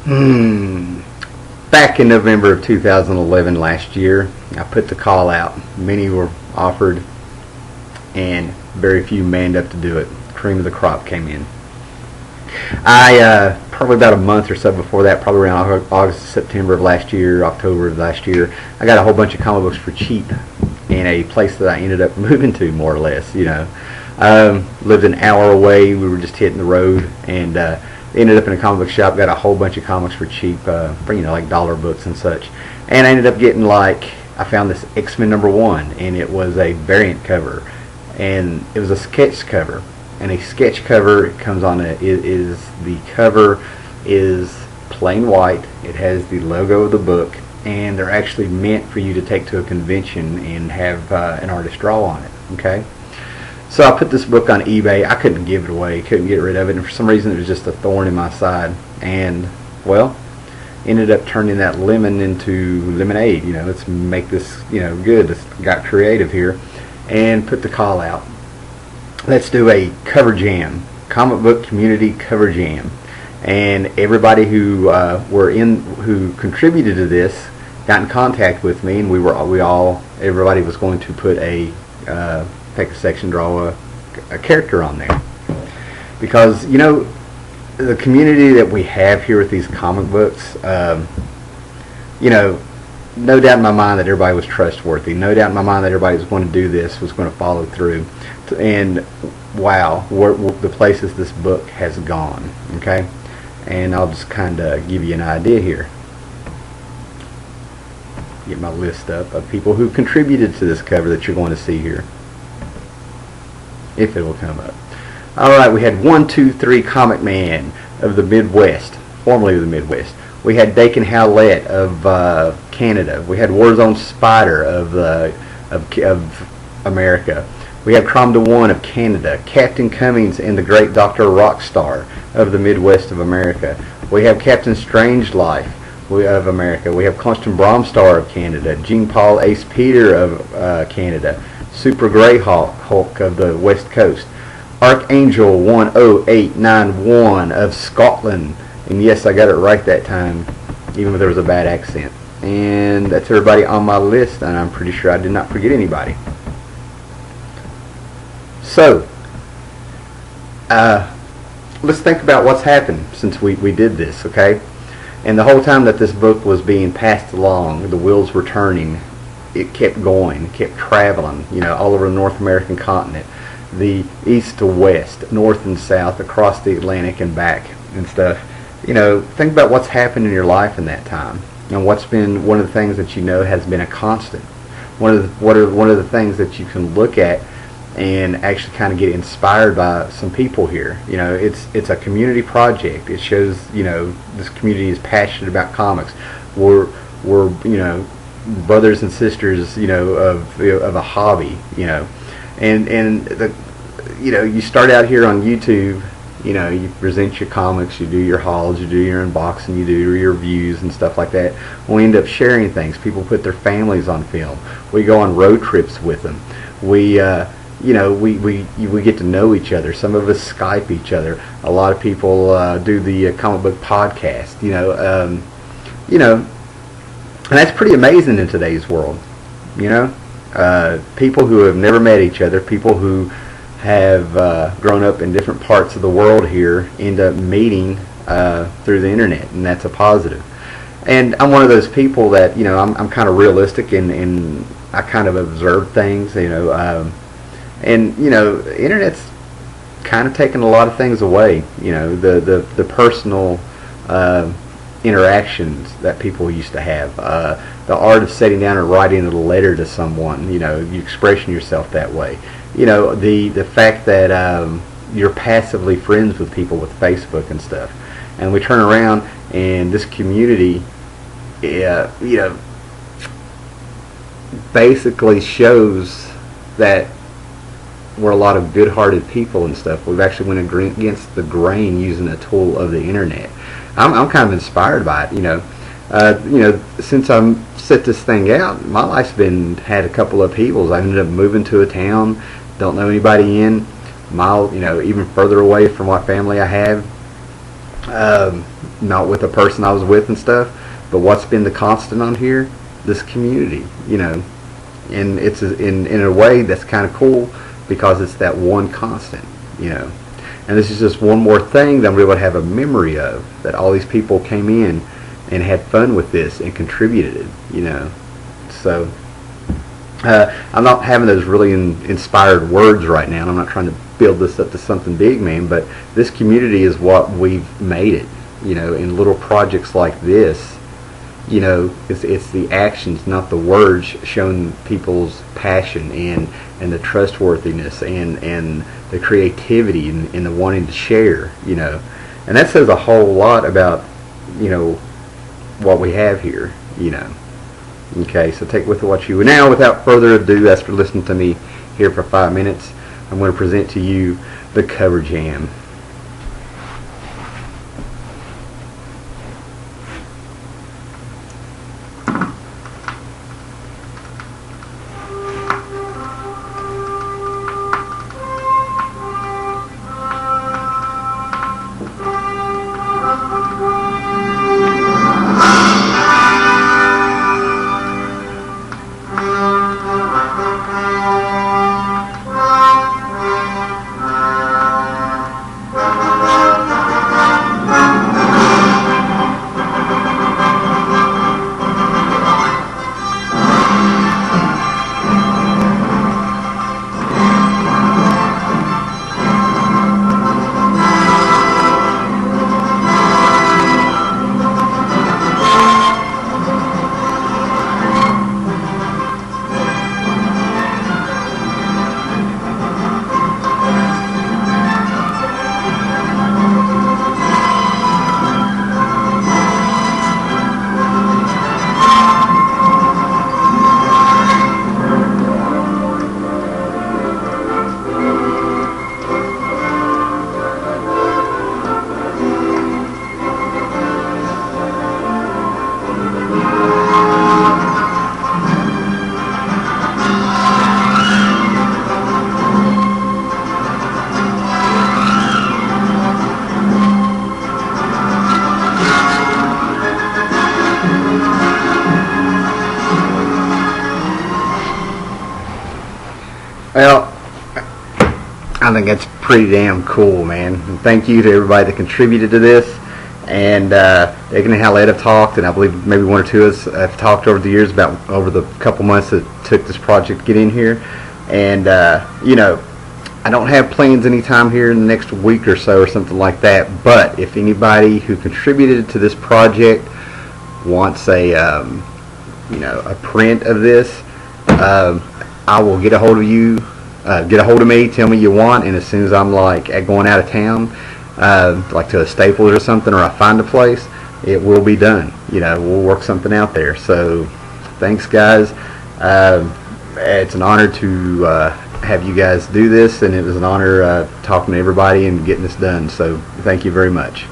Back in November of 2011 last year, I put the call out. Many were offered, and very few manned up to do it. Cream of the crop came in. I probably about a month or so before that, probably around August, September of last year, October of last year, I got a whole bunch of comic books for cheap in a place that I ended up moving to, more or less. Lived an hour away. We were just hitting the road, and ended up in a comic book shop. Got a whole bunch of comics for cheap, for like dollar books and such. And I ended up getting I found this X-Men #1, and it was a variant cover, and it was a sketch cover. And a sketch cover comes on the cover is plain white. It has the logo of the book, and they're actually meant for you to take to a convention and have an artist draw on it. Okay, so I put this book on eBay. I couldn't give it away, couldn't get rid of it, and for some reason it was just a thorn in my side. And well, ended up turning that lemon into lemonade. Let's make this good. Let's got creative here, and put the call out. Let's do a cover jam, comic book community cover jam, and everybody who who contributed to this got in contact with me, and everybody was going to put take a section, draw a character on there, because the community that we have here with these comic books, no doubt in my mind that everybody was trustworthy. No doubt in my mind that everybody was going to do this, was going to follow through. And wow, the places this book has gone. Okay, and I'll just kind of give you an idea here. Get my list up of people who contributed to this cover that you're going to see here, if it will come up. All right, we had 1, 2, 3 Comic Man of the Midwest, formerly of the Midwest. We had Dakin Howlett of Canada. We had Warzone Spider of America. We have Crom DeWan of Canada. Captain Cummings and the Great Dr. Rockstar of the Midwest of America. We have Captain Strangelife of America. We have Constant Bromstar of Canada. Jean Paul Ace Peter of Canada. Super Greyhawk of the West Coast. Archangel 10891 of Scotland. And yes, I got it right that time, even if there was a bad accent. And that's everybody on my list, and I'm pretty sure I did not forget anybody. So, let's think about what's happened since we did this, okay? And the whole time that this book was being passed along, the wheels were turning. It kept going, kept traveling, all over the North American continent, the east to west, north and south, across the Atlantic and back and stuff. Think about what's happened in your life in that time, and what's been one of the things that has been a constant. One of the things that you can look at and actually kind of get inspired by some people here. It's a community project. It shows this community is passionate about comics. We're brothers and sisters of a hobby. And you start out here on YouTube. You present your comics, you do your hauls, you do your unboxing, you do your reviews and stuff like that. We end up sharing things. People put their families on film. We go on road trips with them. We get to know each other. Some of us Skype each other. A lot of people do the comic book podcast. And that's pretty amazing in today's world. People who have never met each other, people who have grown up in different parts of the world here, end up meeting through the internet, and that's a positive. And I'm one of those people that I'm kind of realistic, and I kind of observe things, and internet's kind of taken a lot of things away. The personal interactions that people used to have, the art of sitting down and writing a letter to someone, you expressing yourself that way. The fact that you're passively friends with people with Facebook and stuff, and we turn around and this community, basically shows that we're a lot of good-hearted people and stuff. We've actually went against the grain using a tool of the internet. I'm kind of inspired by it. Since I set this thing out, my life's had a couple of upheavals. I ended up moving to a town, don't know anybody in, even further away from what family I have. not with the person I was with and stuff, but what's been the constant on here? This community, you know. And it's in a way that's kind of cool because it's that one constant, you know. And this is just one more thing that I'm able to have a memory of, that all these people came in and had fun with this and contributed, you know. So I'm not having those really inspired words right now, and I'm not trying to build this up to something big, man, but this community is what we've made it, you know, in little projects like this. You know, it's the actions, not the words, showing people's passion and the trustworthiness and the creativity and the wanting to share, you know. And that says a whole lot about, you know, what we have here, you know. Okay, so take with it what you will. Now, without further ado, as for listening to me here for 5 minutes, I'm going to present to you the Cover Jam. Well, I think that's pretty damn cool, man. And thank you to everybody that contributed to this. And Aiken and Hallett have talked, and I believe maybe one or two of us have talked over the years about over the couple months that it took this project to get in here. And, you know, I don't have plans anytime here in the next week or so or something like that. But if anybody who contributed to this project wants a, you know, a print of this, I will get a hold of you, get a hold of me, tell me you want, and as soon as I'm like going out of town, like to a Staples or something, or I find a place, it will be done. You know, we'll work something out there. So thanks, guys. It's an honor to have you guys do this, and it was an honor talking to everybody and getting this done. So thank you very much.